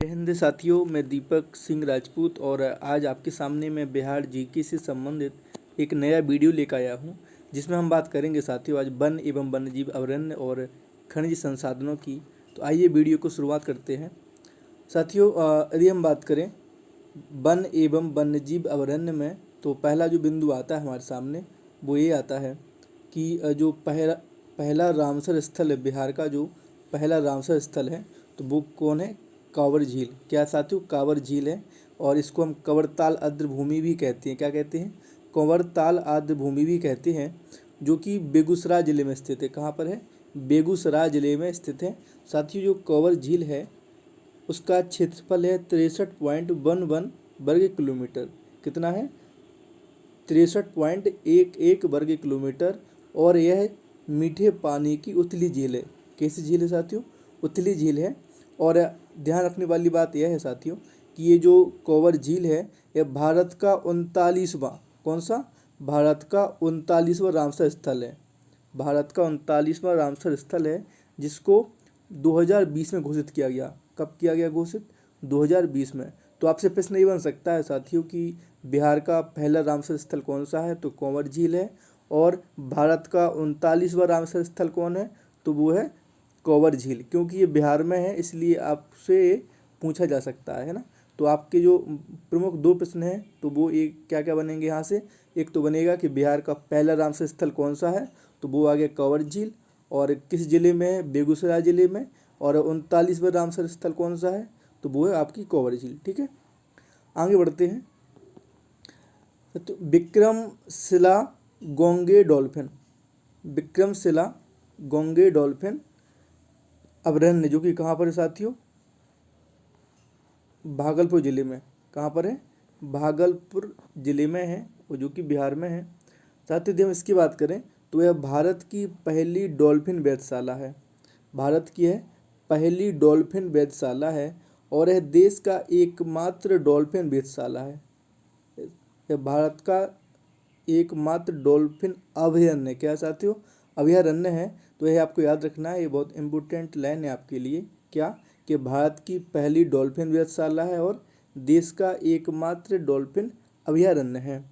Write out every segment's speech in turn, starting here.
जय हिंद साथियों, मैं दीपक सिंह राजपूत और आज आपके सामने मैं बिहार जीके से संबंधित एक नया वीडियो लेकर आया हूं, जिसमें हम बात करेंगे साथियों आज वन एवं वन्यजीव अभयारण्य और खनिज संसाधनों की। तो आइए वीडियो को शुरुआत करते हैं साथियों। यदि हम बात करें वन एवं वन्यजीव अभयारण्य में, तो पहला जो बिंदु आता है हमारे सामने वो ये आता है कि जो पहला रामसर स्थल है, बिहार का जो पहला रामसर स्थल है, तो वो कौन है? कांवर झील। क्या साथियों? कांवर झील है और इसको हम कंवरताल आर्द्र भूमि भी कहते हैं। क्या कहते हैं? कंवरताल आर्द्र भूमि भी कहते हैं, जो कि बेगूसराय जिले में स्थित है। कहाँ पर है? बेगूसराय जिले में स्थित है साथियों। जो कांवर झील है उसका क्षेत्रफल है 63.11 वर्ग किलोमीटर। कितना है? 63.11 वर्ग किलोमीटर। और यह मीठे पानी की उथली झील है। कैसी झील है साथियों? उथली झील है। और ध्यान रखने वाली बात यह है साथियों कि ये जो कांवर झील है यह भारत का 39वां, कौन सा? भारत का 39वां रामसर स्थल है। भारत का 39वां रामसर स्थल है, जिसको 2020 में घोषित किया गया। कब किया गया घोषित? 2020 में। तो आपसे प्रश्न ये बन सकता है साथियों कि बिहार का पहला रामसर स्थल कौन सा है? तो कांवर झील है। और भारत का 39वां रामसर स्थल कौन है? तो वो है कांवर झील। क्योंकि ये बिहार में है इसलिए आपसे पूछा जा सकता है ना। तो आपके जो प्रमुख दो प्रश्न हैं तो वो एक क्या क्या बनेंगे यहाँ से? एक तो बनेगा कि बिहार का पहला रामसर स्थल कौन सा है, तो वो आ गया कांवर झील। और किस जिले में है? बेगूसराय जिले में। और 39वां रामसर स्थल कौन सा है? तो वो है आपकी कांवर झील। ठीक है, आगे बढ़ते हैं। तो विक्रमशिला गोंगे डॉल्फिन, विक्रमशिला गोंगे डॉल्फिन अभयारण्य, जो कि कहाँ पर है साथियों? भागलपुर जिले में। कहाँ पर है? भागलपुर जिले में है, वो जो कि बिहार में है साथियों। यदि हम इसकी बात करें तो यह भारत की पहली डॉल्फिन वेधशाला है। भारत की है पहली डॉल्फिन वेधशाला है और यह देश का एकमात्र डॉल्फिन वेधशाला है। यह भारत का एकमात्र डॉल्फिन अभयारण्य। क्या है साथियों? अभयारण्य है। तो यह आपको याद रखना है, ये बहुत इंपॉर्टेंट लाइन है आपके लिए। क्या? कि भारत की पहली डॉल्फिन वेधशाला है और देश का एकमात्र डॉल्फिन अभयारण्य है।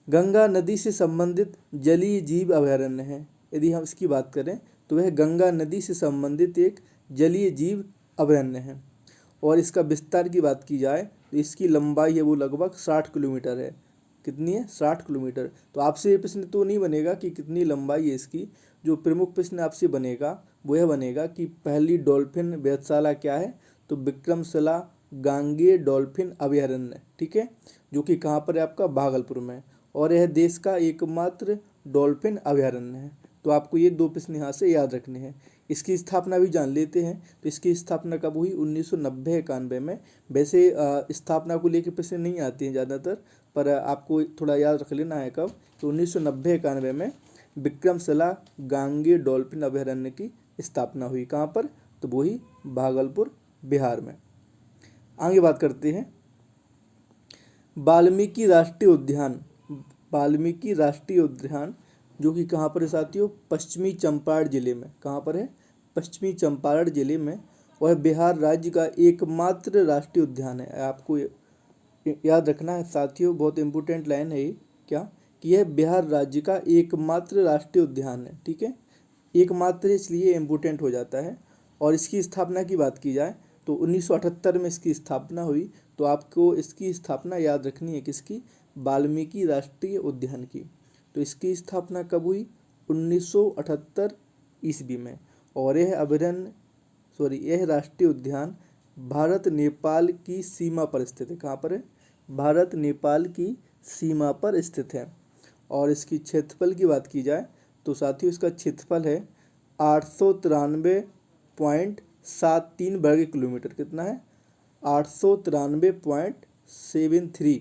गंगा नदी से संबंधित जलीय जीव अभयारण्य है। यदि हम इसकी बात करें तो वह गंगा नदी से संबंधित एक जलीय जीव अभयारण्य है। और इसका विस्तार की बात की जाए तो इसकी लंबाई है वो लगभग 60 किलोमीटर है। कितनी है? 60 किलोमीटर। तो आपसे ये प्रश्न तो नहीं बनेगा कि कितनी लंबाई है इसकी। जो प्रमुख प्रश्न आपसे बनेगा वो यह बनेगा कि पहली डॉल्फिन वेधशाला क्या है? तो विक्रमशिला गांगे डॉल्फिन अभयारण्य। ठीक है, जो कि कहाँ पर है? आपका भागलपुर में। और यह देश का एकमात्र डॉल्फिन अभयारण्य है। तो आपको ये दो प्रश्न यहाँ से याद रखने हैं। इसकी स्थापना भी जान लेते हैं। तो इसकी स्थापना कब हुई? 1990-91 में। वैसे स्थापना को लेकर प्रश्न नहीं आते हैं ज़्यादातर, पर आपको थोड़ा याद रख लेना है कब। तो 1990-91 में विक्रमशिला गांगे डॉल्फिन अभयारण्य की स्थापना हुई। कहाँ पर? तो वही भागलपुर बिहार में। आगे बात करते हैं वाल्मीकि राष्ट्रीय उद्यान। वाल्मीकि राष्ट्रीय उद्यान जो कि कहाँ पर है साथियों? पश्चिमी चंपारण जिले में। कहाँ पर है? पश्चिमी चंपारण जिले में। और बिहार राज्य का एकमात्र राष्ट्रीय उद्यान है। आपको याद रखना है साथियों, बहुत इंपॉर्टेंट लाइन है ये। क्या? कि यह बिहार राज्य का एकमात्र राष्ट्रीय उद्यान है। ठीक है, एकमात्र इसलिए इम्पोर्टेंट हो जाता है। और इसकी स्थापना की बात की जाए तो 1978 में इसकी स्थापना हुई। तो आपको इसकी स्थापना याद रखनी है किसकी? वाल्मीकि राष्ट्रीय उद्यान की। तो इसकी स्थापना कब हुई? 1978 ईस्वी में। और यह राष्ट्रीय उद्यान भारत नेपाल की सीमा पर स्थित है। कहाँ पर है? भारत नेपाल की सीमा पर स्थित है। और इसकी क्षेत्रफल की बात की जाए तो साथियों इसका क्षेत्रफल है 893.73 वर्ग किलोमीटर। कितना है? 893.73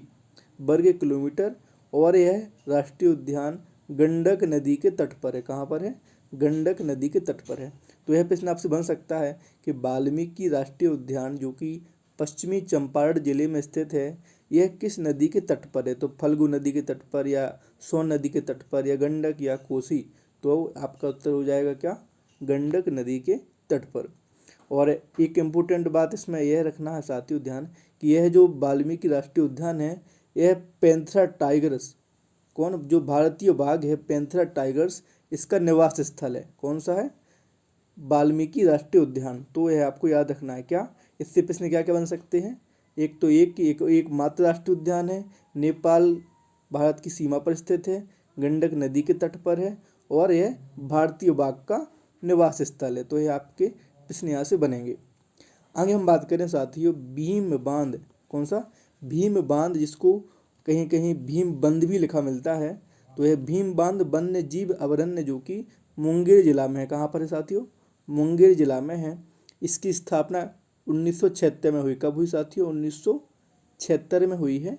वर्ग किलोमीटर। और यह राष्ट्रीय उद्यान गंडक नदी के तट पर है। कहाँ पर है? गंडक नदी के तट पर है। तो यह प्रश्न आपसे बन सकता है कि वाल्मीकि राष्ट्रीय उद्यान जो कि पश्चिमी चंपारण जिले में स्थित है, यह किस नदी के तट पर है? तो फल्गु नदी के तट पर, या सोन नदी के तट पर, या गंडक, या कोसी? तो आपका उत्तर हो जाएगा क्या? गंडक नदी के तट पर। और एक इम्पोर्टेंट बात इसमें यह रखना है साथियों ध्यान कि यह जो वाल्मीकि राष्ट्रीय उद्यान है यह पैंथरा टाइगर्स, कौन जो भारतीय बाघ है पैंथरा टाइगर्स, इसका निवास स्थल है। कौन सा है? वाल्मीकि राष्ट्रीय उद्यान। तो यह आपको याद रखना है। क्या इससे प्रश्न क्या क्या बन सकते हैं? एक तो एक मात्र राष्ट्रीय उद्यान है, नेपाल भारत की सीमा पर स्थित है, गंडक नदी के तट पर है और यह भारतीय बाघ का निवास स्थल है। तो यह आपके प्रश्न यहाँ से बनेंगे। आगे हम बात करें साथियों भीम बांध। कौन सा? भीम बांध, जिसको कहीं कहीं भीम बंध भी लिखा मिलता है। तो यह भीम बांध वन्य जीव अभयारण्य जो कि मुंगेर जिला में है। कहाँ पर है साथियों? मुंगेर जिला में है। इसकी स्थापना 1976 में हुई। कब हुई साथियों? 1976 में हुई है।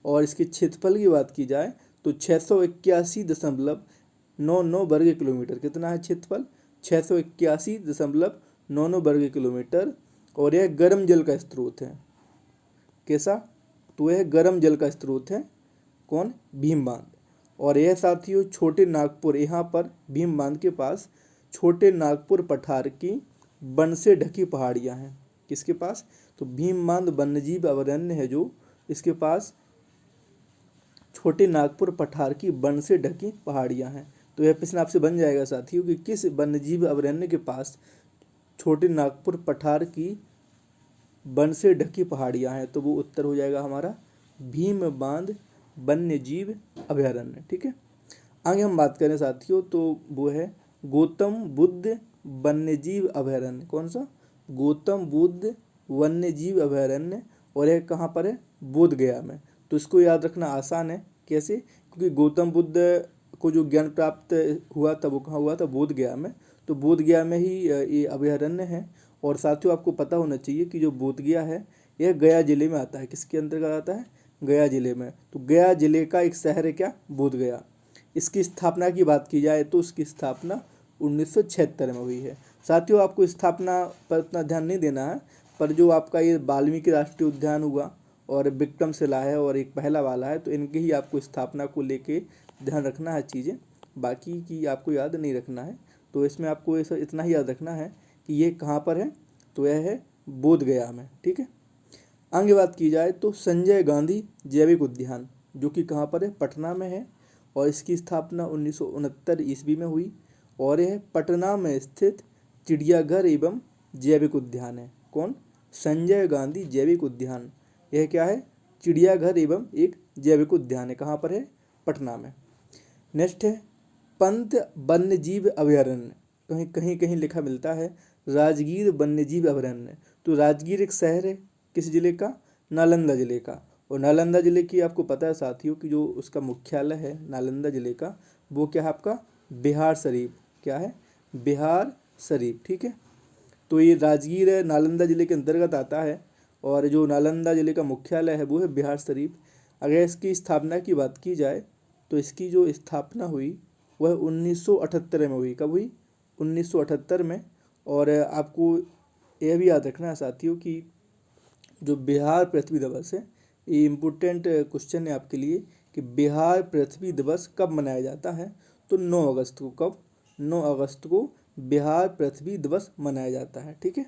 और इसके क्षेत्रफल की बात की जाए तो 681.99 वर्ग किलोमीटर। कितना है क्षेत्रफल? 681.99 वर्ग किलोमीटर। और यह गर्म जल का स्रोत है। कैसा? तो यह गर्म जल का स्रोत है। कौन? भीम बांध। और यह साथियों छोटे नागपुर, यहाँ पर भीम बांध के पास छोटे नागपुर पठार की वन से ढकी पहाड़ियाँ हैं। किसके पास? तो भीम बांध वन्यजीव अभयारण्य है जो, इसके पास छोटे नागपुर पठार की वन से ढकी पहाड़ियाँ हैं। तो यह प्रश्न आपसे बन जाएगा साथियों कि किस वन्यजीव अभयारण्य के पास छोटे नागपुर पठार की वन से ढकी पहाड़ियाँ हैं? तो वो उत्तर हो जाएगा हमारा भीम बांध वन्य जीव अभयारण्य। ठीक है। आगे हम बात करें साथियों तो वो है गौतम बुद्ध वन्य जीव अभयारण्य। कौन सा? गौतम बुद्ध वन्य जीव अभयारण्य। और यह कहाँ पर है? बोध गया में। तो इसको याद रखना आसान है। कैसे? क्योंकि गौतम बुद्ध को जो ज्ञान प्राप्त हुआ था वो कहाँ हुआ था? बोध गया में। तो बोध गया में ही ये अभयारण्य है। और साथियों आपको पता होना चाहिए कि जो बोध गया है यह गया जिले में आता है। किसके अंतर्गत आता है? गया जिले में। तो गया जिले का एक शहर है क्या? बोध गया। इसकी स्थापना की बात की जाए तो उसकी स्थापना 1976 में हुई है। साथियों आपको स्थापना पर इतना ध्यान नहीं देना है, पर जो आपका ये वाल्मीकि राष्ट्रीय उद्यान हुआ और विक्रमशिला है और एक पहला वाला है, तो इनके ही आपको स्थापना को लेके ध्यान रखना है चीज़ें, बाकी की आपको याद नहीं रखना है। तो इसमें आपको ऐसा इतना ही याद रखना है कि ये कहाँ पर है? तो यह है बोध गया में। ठीक है। आगे बात की जाए तो संजय गांधी जैविक उद्यान जो कि कहाँ पर है? पटना में है। और इसकी स्थापना 1969 ईस्वी में हुई। और यह पटना में स्थित चिड़ियाघर एवं जैविक उद्यान है। कौन? संजय गांधी जैविक उद्यान। यह क्या है? चिड़ियाघर एवं एक जैविक उद्यान है। कहाँ पर है? पटना में। नेक्स्ट है पंत वन्यजीव अभयारण्य। कहीं कहीं कहीं लिखा मिलता है राजगीर वन्यजीव अभयारण्य। तो राजगीर एक शहर है किस जिले का? नालंदा जिले का। और नालंदा जिले की आपको पता है साथियों कि जो उसका मुख्यालय है नालंदा जिले का वो क्या है आपका? बिहार शरीफ। क्या है? बिहार शरीफ। ठीक है। तो ये राजगीर है नालंदा जिले के अंतर्गत आता है और जो नालंदा जिले का मुख्यालय है वो है बिहार शरीफ। अगर इसकी स्थापना की बात की जाए तो इसकी जो स्थापना हुई वह 1978 में हुई। कब हुई? 1978 में। और आपको यह भी याद रखना है साथियों कि जो बिहार पृथ्वी दिवस है, ये इम्पोर्टेंट क्वेश्चन है आपके लिए कि बिहार पृथ्वी दिवस कब मनाया जाता है? तो 9 अगस्त को। कब? 9 अगस्त को बिहार पृथ्वी दिवस मनाया जाता है। ठीक है।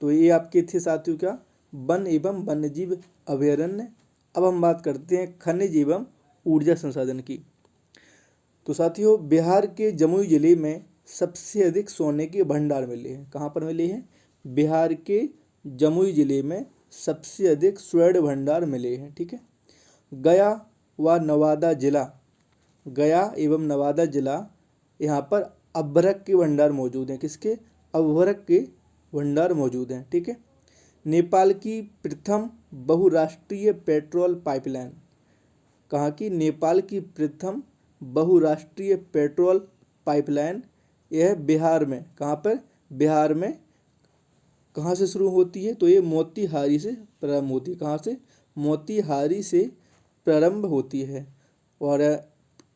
तो ये आपके थे साथियों क्या? वन एवं वन्यजीव अभयारण्य। अब हम बात करते हैं खनिज एवं ऊर्जा संसाधन की। तो साथियों बिहार के जमुई जिले में सबसे अधिक सोने के भंडार मिले हैं। कहाँ पर मिले हैं? बिहार के जमुई जिले में सबसे अधिक स्वर्ण भंडार मिले हैं। ठीक है। गया व नवादा जिला, गया एवं नवादा जिला, यहाँ पर अभ्रक के भंडार मौजूद हैं। किसके? अभ्रक के भंडार मौजूद हैं। ठीक है। नेपाल की प्रथम बहुराष्ट्रीय पेट्रोल पाइपलाइन। कहाँ की? नेपाल की प्रथम बहुराष्ट्रीय पेट्रोल पाइपलाइन यह बिहार में। कहाँ पर? बिहार में। कहाँ से शुरू होती है? तो ये मोतीहारी से प्रारंभ होती है। कहाँ से? मोतीहारी से प्रारंभ होती है। और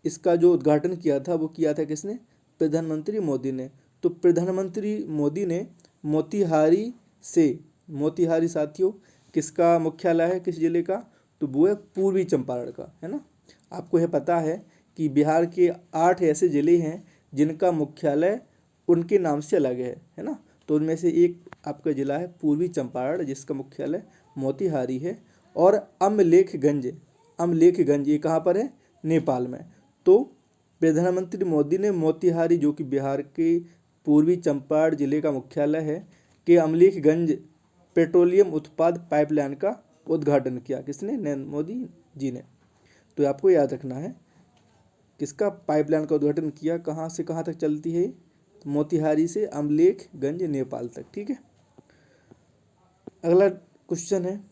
इसका जो उद्घाटन किया था वो किया था किसने? प्रधानमंत्री मोदी ने। तो प्रधानमंत्री मोदी ने मोतीहारी से, मोतीहारी साथियों किसका मुख्यालय है? किस जिले का? तो वो है पूर्वी चंपारण का, है ना। आपको यह पता है कि बिहार के 8 ऐसे जिले हैं जिनका मुख्यालय उनके नाम से अलग है ना। तो उनमें से एक आपका जिला है पूर्वी चंपारण जिसका मुख्यालय मोतिहारी है, और अमलेखगंज ये कहाँ पर है, नेपाल में। तो प्रधानमंत्री मोदी ने मोतिहारी जो कि बिहार के पूर्वी चंपारण जिले का मुख्यालय है के अमलेखगंज पेट्रोलियम उत्पाद पाइपलाइन का उद्घाटन किया। किसने, नरेंद्र मोदी जी ने। तो आपको याद रखना है किसका पाइपलाइन का उद्घाटन किया, कहाँ से कहाँ तक चलती है, तो मोतिहारी से अमलेखगंज नेपाल तक। ठीक है, अगला क्वेश्चन है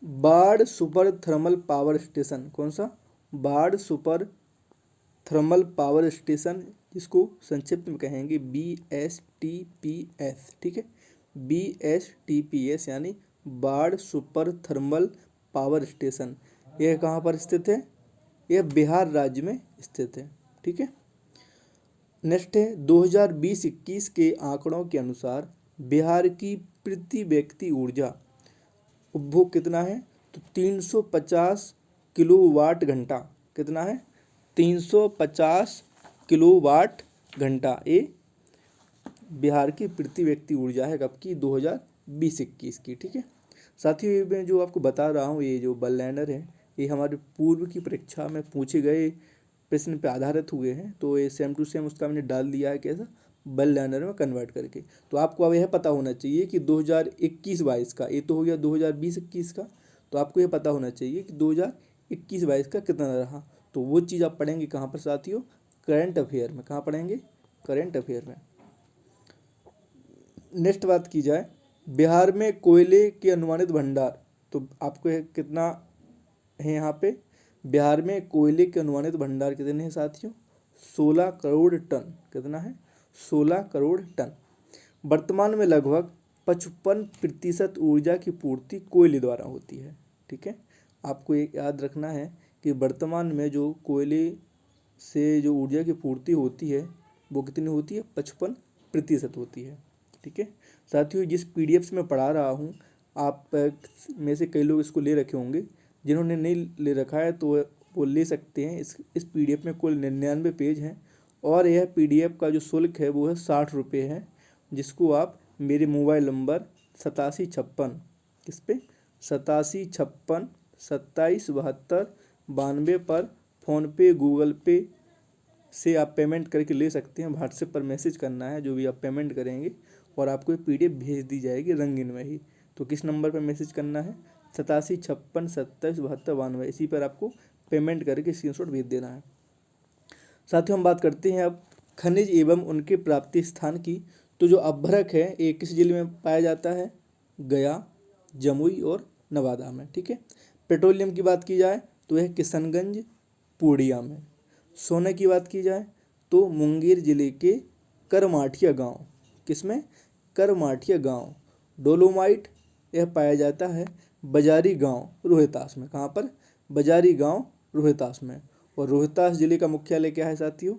बाढ़ सुपर थर्मल पावर स्टेशन। कौन सा, बाढ़ सुपर थर्मल पावर स्टेशन, जिसको संक्षिप्त में कहेंगे BSTPS। ठीक है, BSTPS यानी बाढ़ सुपर थर्मल पावर स्टेशन। यह कहाँ पर स्थित है, यह बिहार राज्य में स्थित है। ठीक है, नेक्स्ट है 2020-21 के आंकड़ों के अनुसार बिहार की प्रति व्यक्ति ऊर्जा उपभोग कितना है, तो 350 किलोवाट घंटा। कितना है, 350 किलोवाट घंटा। ये बिहार की प्रति व्यक्ति ऊर्जा है कब की, 2020-21 की। ठीक है, साथ ही मैं जो आपको बता रहा हूँ ये जो बल लैंडर है ये हमारे पूर्व की परीक्षा में पूछे गए प्रश्न पे आधारित हुए हैं। तो ये सेम टू सेम उसका मैंने डाल दिया है कैसा, बल लैंडर में कन्वर्ट करके। तो आपको अब यह पता होना चाहिए कि 2021-22 का, ये तो हो गया 2020-21 का, तो आपको यह पता होना चाहिए कि 2021-22 का कितना रहा। तो वो चीज़ आप पढ़ेंगे कहाँ पर साथियों, करंट अफेयर में। कहाँ पढ़ेंगे, करंट अफेयर में। नेक्स्ट बात की जाए बिहार में कोयले के अनुमानित भंडार, तो आपको कितना है यहाँ पे, बिहार में कोयले के अनुमानित भंडार कितने हैं साथियों, 16 करोड़ टन। कितना है, 16 करोड़ टन। वर्तमान में लगभग 55% ऊर्जा की पूर्ति कोयले द्वारा होती है। ठीक है, आपको एक याद रखना है कि वर्तमान में जो कोयले से जो ऊर्जा की पूर्ति होती है वो कितनी होती है, 55% होती है। ठीक है साथियों, जिस PDF में पढ़ा रहा हूँ आप में से कई लोग इसको ले रखे होंगे, जिन्होंने नहीं ले रखा है तो वो ले सकते हैं। इस PDF में कुल 99 पेज हैं, और यह PDF का जो शुल्क है वो है 60 रुपये है, जिसको आप मेरे मोबाइल नंबर 8756 किस पे 8756 2772 पर फ़ोनपे गूगल पे से आप पेमेंट करके ले सकते हैं। व्हाट्सएप पर मैसेज करना है जो भी आप पेमेंट करेंगे, और आपको ये PDF भेज दी जाएगी रंगीन में ही। तो किस नंबर पर मैसेज करना है, 8756 2772, इसी पर आपको पेमेंट करके स्क्रीनशॉट भेज देना है। साथियों हम बात करते हैं अब खनिज एवं उनके प्राप्ति स्थान की। तो जो अभ्रक है ये किस जिले में पाया जाता है, गया, जमुई और नवादा में। ठीक है, पेट्रोलियम की बात की जाए तो यह किशनगंज, पूर्णिया में। सोने की बात की जाए तो मुंगेर जिले के करमाठिया गांव, किसमें, करमाठिया गांव। डोलोमाइट यह पाया जाता है बाजारी गांव रोहतास में। कहाँ पर, बाजारी गांव रोहतास में। और रोहतास जिले का मुख्यालय क्या है साथियों,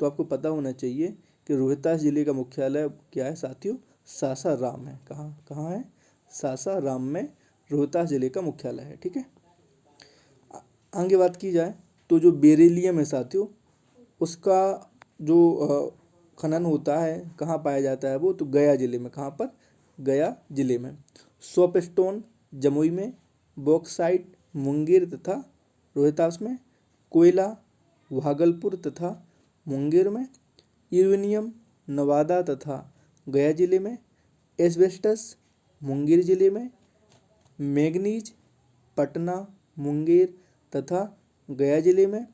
तो आपको पता होना चाहिए कि रोहतास जिले का मुख्यालय क्या है साथियों, सासाराम है। कहाँ कहाँ है, सासाराम में रोहतास जिले का मुख्यालय है। ठीक है, आगे बात की जाए तो जो बेरिलियम है साथियों उसका जो खनन होता है कहाँ पाया जाता है वो, तो गया जिले में। कहाँ पर, गया जिले में। सोपस्टोन जमुई में, बॉक्साइट मुंगेर तथा रोहतास में, कोयला भागलपुर तथा मुंगेर में, यूरेनियम नवादा तथा गया जिले में, एस्बेस्टस मुंगेर जिले में, मैग्नीज पटना मुंगेर तथा गया जिले में,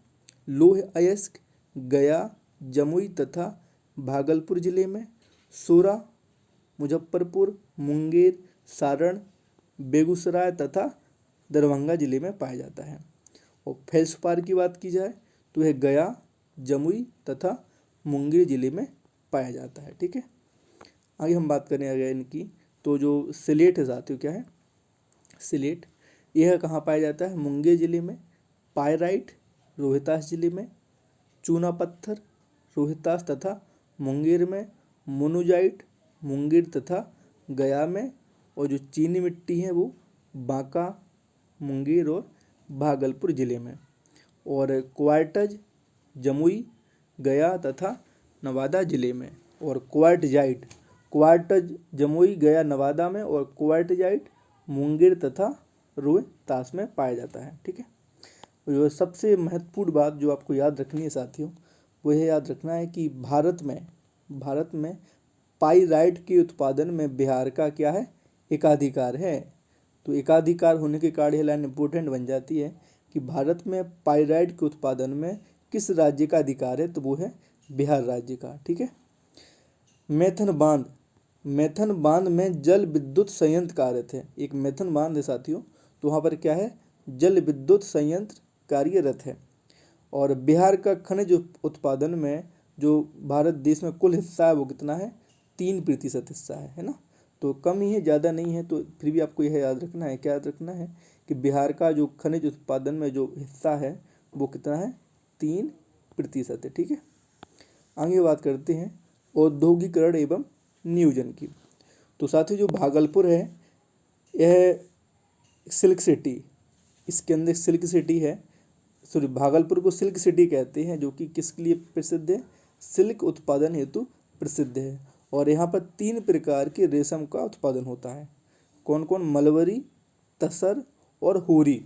लौह अयस्क गया, जमुई तथा भागलपुर जिले में, सोरा मुजफ्फरपुर, मुंगेर, सारण, बेगूसराय तथा दरभंगा जिले में पाया जाता है। और फेल्सपार की बात की जाए तो यह गया, जमुई तथा मुंगेर जिले में पाया जाता है। ठीक है, आगे हम बात करें अगर इनकी, तो जो सिलेट है साथियों क्या है, सिलेट यह कहाँ पाया जाता है, मुंगेर जिले में। पायराइट रोहतास जिले में, चूना पत्थर रोहतास तथा मुंगेर में, मोनोजाइट मुंगेर तथा गया में, और जो चीनी मिट्टी है वो बांका, मुंगेर और भागलपुर जिले में। और क्वार्टज जमुई, गया तथा नवादा जिले में। और क्वार्टजाइट, क्वार्टज जमुई गया नवादा में, और क्वार्टजाइट मुंगेर तथा रोहतास में पाया जाता है। ठीक है। जो सबसे महत्वपूर्ण बात जो आपको याद रखनी है साथियों, वो यह याद रखना है कि भारत में पाइराइट के उत्पादन में बिहार का क्या है, एकाधिकार है। तो एकाधिकार होने के कारण यह लाइन इम्पोर्टेंट बन जाती है कि भारत में पाइराइट के उत्पादन में किस राज्य का अधिकार है, तो वो है बिहार राज्य का। ठीक है। मैथन बांध में जल विद्युत संयंत्र कार्यरत है। एक मैथन बांध है साथियों, तो वहाँ पर क्या है, जल विद्युत संयंत्र कार्यरत है। और बिहार का खनिज उत्पादन में जो भारत देश में कुल हिस्सा है वो कितना है, 3% हिस्सा है ना। तो कम ही है, ज़्यादा नहीं है, तो फिर भी आपको यह याद रखना है, क्या याद रखना है कि बिहार का जो खनिज उत्पादन में जो हिस्सा है वो कितना है, 3% है। ठीक है। आगे बात करते हैं औद्योगिकरण एवं नियोजन की। तो साथियों जो भागलपुर है यह सिल्क सिटी, इसके अंदर सिल्क सिटी है, सॉरी भागलपुर को सिल्क सिटी कहते हैं, जो कि किसके लिए प्रसिद्ध है, सिल्क उत्पादन हेतु प्रसिद्ध है। और यहाँ पर 3 प्रकार के रेशम का उत्पादन होता है। कौन कौन, मलबरी, तसर और होरी।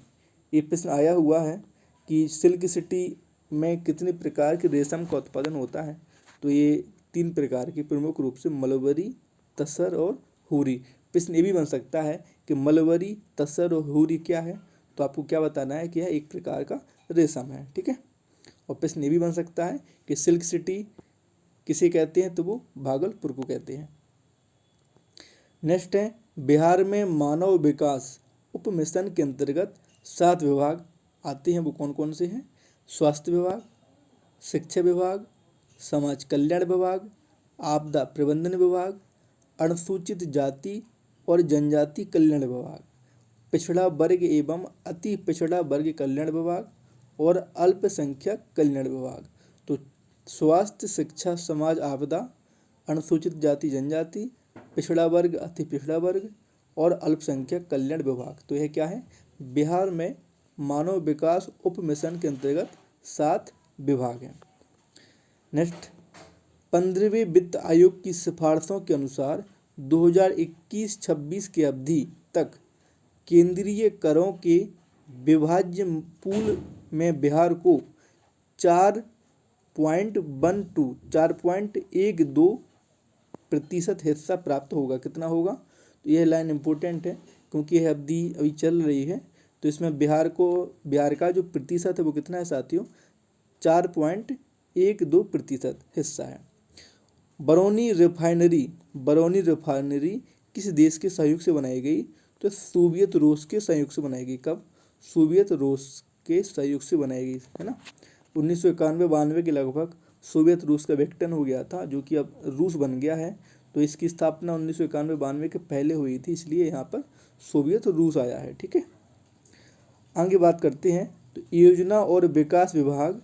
ये प्रश्न आया हुआ है कि सिल्क सिटी में कितने प्रकार के रेशम का उत्पादन होता है, तो ये 3 प्रकार के, प्रमुख रूप से मलबरी, तसर और होरी। प्रश्न ये भी बन सकता है कि मलबरी, तसर और होरी क्या है, तो आपको क्या बताना है कि यह एक प्रकार का रेशम है। ठीक है। और प्रश्न ये भी बन सकता है कि सिल्क सिटी किसे कहते हैं, तो वो भागलपुर को कहते हैं। नेक्स्ट है बिहार में मानव विकास उप मिशन के अंतर्गत 7 विभाग आते हैं। वो कौन कौन से हैं, स्वास्थ्य विभाग, शिक्षा विभाग, समाज कल्याण विभाग, आपदा प्रबंधन विभाग, अनुसूचित जाति और जनजाति कल्याण विभाग, पिछड़ा वर्ग एवं अति पिछड़ा वर्ग कल्याण विभाग और अल्पसंख्यक कल्याण विभाग। तो स्वास्थ्य, शिक्षा, समाज, आपदा, अनुसूचित जाति जनजाति, पिछड़ा वर्ग, अति पिछड़ा वर्ग और अल्पसंख्यक कल्याण विभाग। तो यह क्या है, बिहार में मानव विकास उप मिशन के अंतर्गत 7 विभाग हैं। नेक्स्ट 15वें वित्त आयोग की सिफारिशों के अनुसार 2021-26 की अवधि तक केंद्रीय करों के विभाज्य पूल में बिहार को 4.12% हिस्सा प्राप्त होगा। कितना होगा, तो यह लाइन इम्पोर्टेंट है क्योंकि यह अवधि अभी चल रही है। तो इसमें बिहार का जो प्रतिशत है वो कितना है साथियों, 4.12% हिस्सा है। बरौनी रिफाइनरी किस देश के सहयोग से बनाई गई, तो सोवियत रूस के सहयोग से बनाई गई। कब, सोवियत रूस के सहयोग से बनाई गई है ना। 1991-92 के लगभग सोवियत रूस का विघटन हो गया था, जो कि अब रूस बन गया है। तो इसकी स्थापना 1991-92 के पहले हुई थी, इसलिए यहाँ पर सोवियत रूस आया है। ठीक है। आगे बात करते हैं तो योजना और विकास विभाग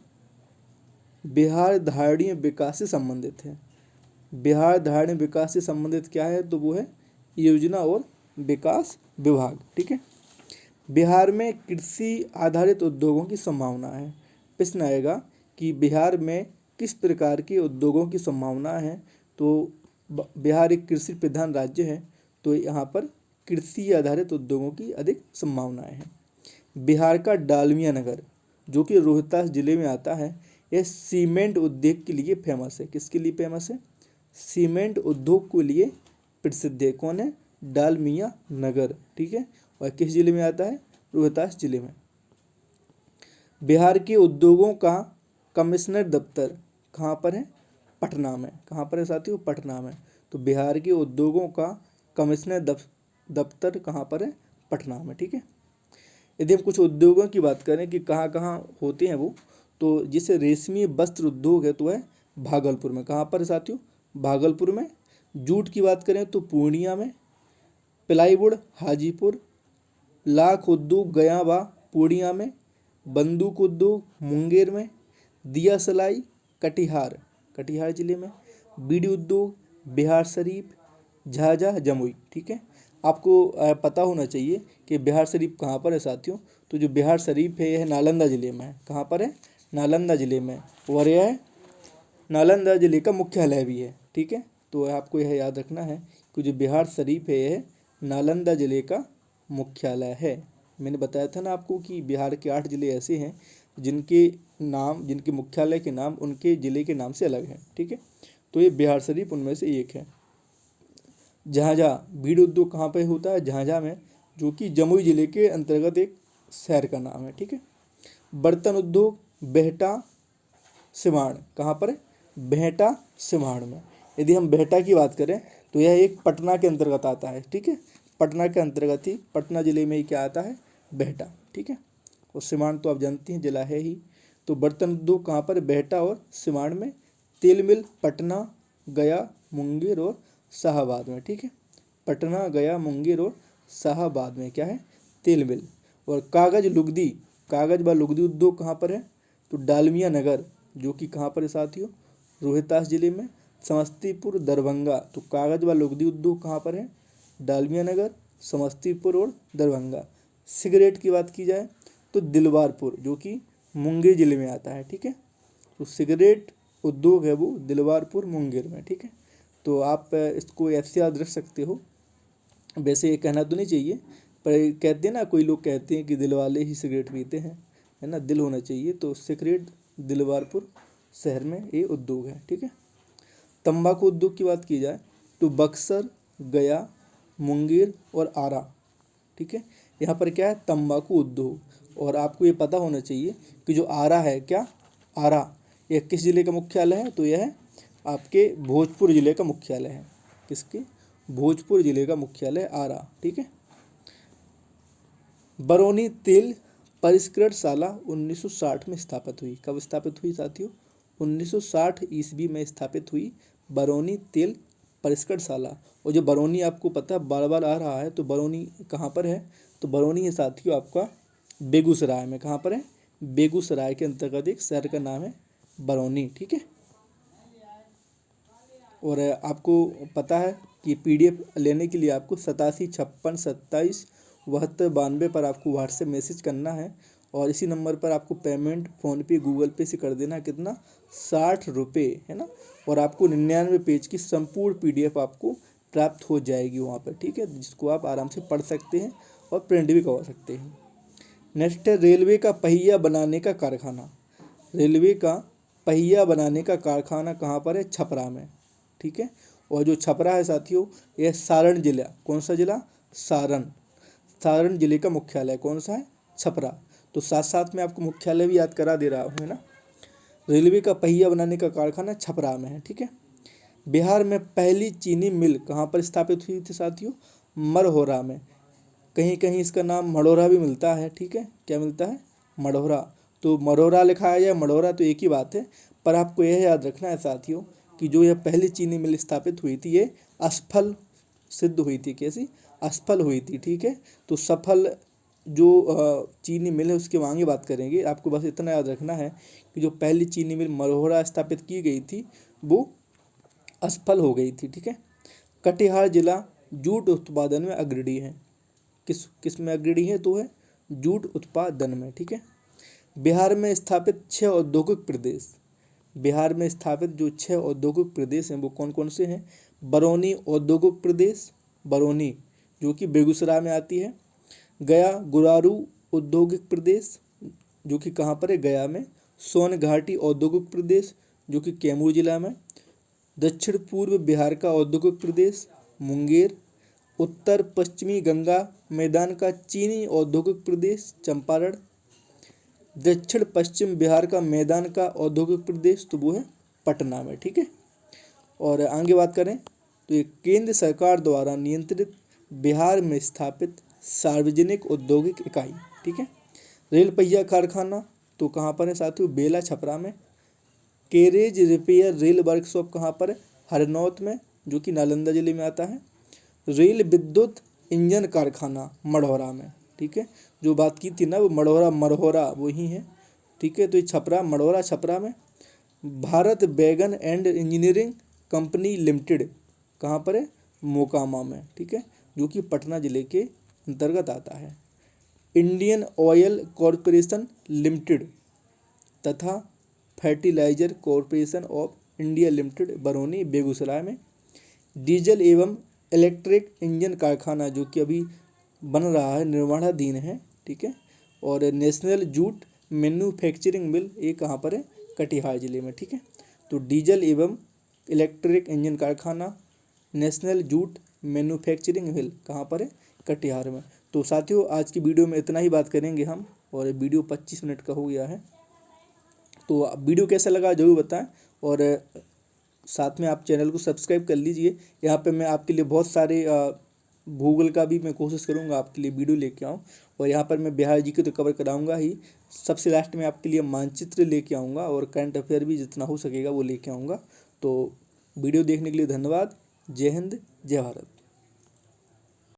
बिहार धारणीय विकास से संबंधित है। बिहार धारणीय विकास से संबंधित क्या है, तो वो है योजना और विकास विभाग। ठीक है। बिहार में कृषि आधारित उद्योगों की संभावना है। प्रश्न आएगा कि बिहार में किस प्रकार के उद्योगों की संभावना है, तो बिहार एक कृषि प्रधान राज्य है, तो यहाँ पर कृषि आधारित उद्योगों की अधिक संभावनाएं हैं। बिहार का डालमिया नगर जो कि रोहतास जिले में आता है, यह सीमेंट उद्योग के लिए फेमस है। किसके लिए फेमस है, सीमेंट उद्योग के लिए प्रसिद्ध है। कौन है, डालमिया नगर। ठीक है। और किस जिले में आता है, रोहतास जिले में। बिहार के उद्योगों का कमिश्नर दफ्तर कहाँ पर है, पटना में। कहाँ पर है साथियों, पटना में। तो बिहार के उद्योगों का कमिश्नर दफ्तर कहाँ पर है, पटना में। ठीक है। यदि हम कुछ उद्योगों की बात करें कि कहाँ कहाँ होते हैं वो, तो जिसे रेशमी वस्त्र उद्योग है तो है भागलपुर में। कहाँ पर है साथियों, भागलपुर में। जूट की बात करें तो पूर्णिया में, प्लाईवुड हाजीपुर, लाख उद्योग गया व पूर्णिया में, बंदूक उद्योग मुंगेर में, दिया सलाई कटिहार जिले में, बीड़ी उद्योग बिहार शरीफ, झाझा जमुई। ठीक है। आपको पता होना चाहिए कि बिहार शरीफ कहाँ पर है साथियों, तो जो बिहार शरीफ है यह नालंदा जिले में है। कहाँ पर है, नालंदा जिले में। और यह नालंदा जिले का मुख्यालय भी है। ठीक है। तो आपको यह याद रखना है कि जो बिहार शरीफ है यह नालंदा ज़िले का मुख्यालय है। मैंने बताया था ना आपको कि बिहार के 8 ज़िले ऐसे हैं जिनके मुख्यालय के नाम उनके ज़िले के नाम से अलग है, ठीक है। तो ये बिहार शरीफ उनमें से एक है। झांझा बीड़ उद्योग कहाँ पे होता है? झांझा में, जो कि जमुई ज़िले के अंतर्गत एक शहर का नाम है, ठीक है। बर्तन उद्योग बेहटा सिवान कहाँ पर है? बेहटा सिवान में। यदि हम बेहटा की बात करें तो यह एक पटना के अंतर्गत आता है, ठीक है। पटना के अंतर्गत ही, पटना ज़िले में ही क्या आता है? बेहटा, ठीक है। और सिवान तो आप जानती हैं जिला है ही। तो बर्तन उद्योग कहाँ पर? बेहटा और सिवान में। तेल मिल पटना, गया, मुंगेर और शाहाबाद में, ठीक है। पटना, गया, मुंगेर और शाहाबाद में क्या है? तेल मिल। और कागज़ व लुगदी उद्योग कहाँ पर है? तो डालमिया नगर, जो कि कहाँ पर है साथियों? रोहतास जिले में। समस्तीपुर, दरभंगा। तो कागज़ व लुगदी उद्योग कहाँ पर है? डालमिया नगर, समस्तीपुर और दरभंगा। सिगरेट की बात की जाए तो दिलवारपुर, जो कि मुंगेर जिले में आता है, ठीक है। तो सिगरेट उद्योग है वो दिलवारपुर मुंगेर में, ठीक है। तो आप इसको ऐसे याद रख सकते हो। वैसे ये कहना तो नहीं चाहिए, पर कहते हैं ना, कोई लोग कहते हैं कि दिल वाले ही सिगरेट पीते हैं, है ना, दिल होना चाहिए। तो सिगरेट दिलवारपुर शहर में ये उद्योग है, ठीक है। तंबाकू उद्योग की बात की जाए तो बक्सर, गया, मुंगेर और आरा, ठीक है। यहाँ पर क्या है? तंबाकू उद्योग। और आपको ये पता होना चाहिए कि जो आरा है, क्या आरा, यह किस जिले का मुख्यालय है? तो यह आपके भोजपुर जिले का मुख्यालय है। किसके? भोजपुर जिले का मुख्यालय आरा, ठीक है। बरौनी तेल परिष्करणशाला 1960 में स्थापित हुई। कब स्थापित हुई साथियों? 1960 ईस्वी में स्थापित हुई बरौनी तेल परिष्करणशाला। और जो बरौनी आपको पता है बार बार आ रहा है, तो बरौनी कहाँ पर है? तो बरौनी है साथियों आपका बेगूसराय में। कहाँ पर है? बेगूसराय के अंतर्गत एक शहर का नाम है बरौनी, ठीक है। और आपको पता है कि PDF लेने के लिए आपको 875657 पर आपको व्हाट्सएप मैसेज करना है। और इसी नंबर पर आपको पेमेंट फ़ोनपे गूगल पे से कर देना। कितना? 60 रुपये, है ना। और आपको 99 पेज की संपूर्ण PDF आपको प्राप्त हो जाएगी वहाँ पर, ठीक है, जिसको आप आराम से पढ़ सकते हैं और प्रिंट भी करवा सकते हैं। नेक्स्ट है रेलवे का पहिया बनाने का कारखाना। रेलवे का पहिया बनाने का कारखाना कहाँ पर है? छपरा में, ठीक है। और जो छपरा है साथियों, यह सारण जिला, कौन सा जिला? सारण। सारण जिले का मुख्यालय कौन सा है? छपरा। तो साथ साथ में आपको मुख्यालय भी याद करा दे रहा हूँ, है ना। रेलवे का पहिया बनाने का कारखाना छपरा में है, ठीक है। बिहार में पहली चीनी मिल कहाँ पर स्थापित हुई थी साथियों? मरहोरा में। कहीं कहीं इसका नाम मढ़ौरा भी मिलता है, ठीक है। क्या मिलता है? मढ़ौरा। तो मढ़ौरा लिखाया जाए मढ़ौरा तो एक ही बात है। पर आपको यह याद रखना है साथियों कि जो यह पहली चीनी मिल स्थापित हुई थी ये असफल सिद्ध हुई थी। कैसी? असफल हुई थी, ठीक है। तो सफल जो चीनी मिल है उसकी आगे बात करेंगे। आपको बस इतना याद रखना है कि जो पहली चीनी मिल मढ़ौरा स्थापित की गई थी वो असफल हो गई थी, ठीक है। कटिहार जिला जूट उत्पादन में अग्रणी है। किस में अग्रणी है? तो है जूट उत्पादन में, ठीक है। बिहार में स्थापित 6 औद्योगिक प्रदेश। बिहार में स्थापित जो 6 औद्योगिक प्रदेश हैं वो कौन कौन से हैं? बरौनी औद्योगिक प्रदेश, बरौनी जो कि बेगूसराय में आती है। गया गुरारू औद्योगिक प्रदेश, जो कि कहाँ पर है? गया में। सोनघाटी औद्योगिक प्रदेश, जो कि कैमूर जिला में। दक्षिण पूर्व बिहार का औद्योगिक प्रदेश मुंगेर। उत्तर पश्चिमी गंगा मैदान का चीनी औद्योगिक प्रदेश चंपारण। दक्षिण पश्चिम बिहार का मैदान का औद्योगिक प्रदेश तो वो है पटना में, ठीक है। और आगे बात करें तो ये केंद्र सरकार द्वारा नियंत्रित बिहार में स्थापित सार्वजनिक औद्योगिक इकाई, ठीक है। रेल पहिया कारखाना तो कहाँ पर है साथियों? बेला छपरा में। कैरेज रिपेयर रेल वर्कशॉप कहाँ पर है? हरनौत में, जो कि नालंदा जिले में आता है। रेल विद्युत इंजन कारखाना मढ़ौरा में, ठीक है। जो बात की थी ना वो मढ़ौरा वही है, ठीक है। तो ये छपरा, मढ़ौरा छपरा में। भारत बैगन एंड इंजीनियरिंग कंपनी लिमिटेड कहाँ पर है? मोकामा में, ठीक है, जो कि पटना जिले के अंतर्गत आता है। इंडियन ऑयल कॉरपोरेशन लिमिटेड तथा fertiliser corporation of India limited Barauni Begusarai में। डीजल एवं इलेक्ट्रिक इंजन कारखाना जो कि अभी बन रहा है, निर्माणाधीन है, ठीक है। और नेशनल जूट मैन्युफैक्चरिंग मिल, ये कहाँ पर है, कटिहार जिले में, ठीक है। तो डीजल एवं इलेक्ट्रिक इंजन कारखाना, नेशनल जूट मैन्युफैक्चरिंग मिल कहाँ पर है, कटिहार में। तो साथियों आज की वीडियो में इतना ही बात करेंगे हम, और वीडियो 25 मिनट का हो गया है। तो वीडियो कैसा लगा जरूर बताएं, और साथ में आप चैनल को सब्सक्राइब कर लीजिए। यहाँ पे मैं आपके लिए बहुत सारे भूगोल का भी मैं कोशिश करूँगा आपके लिए वीडियो लेके आऊँ, और यहाँ पर मैं बिहार जी के तो कवर कराऊँगा ही, सबसे लास्ट में आपके लिए मानचित्र लेके आऊँगा, और करंट अफेयर भी जितना हो सकेगा वो लेके आऊँगा। तो वीडियो देखने के लिए धन्यवाद। जय हिंद, जय भारत।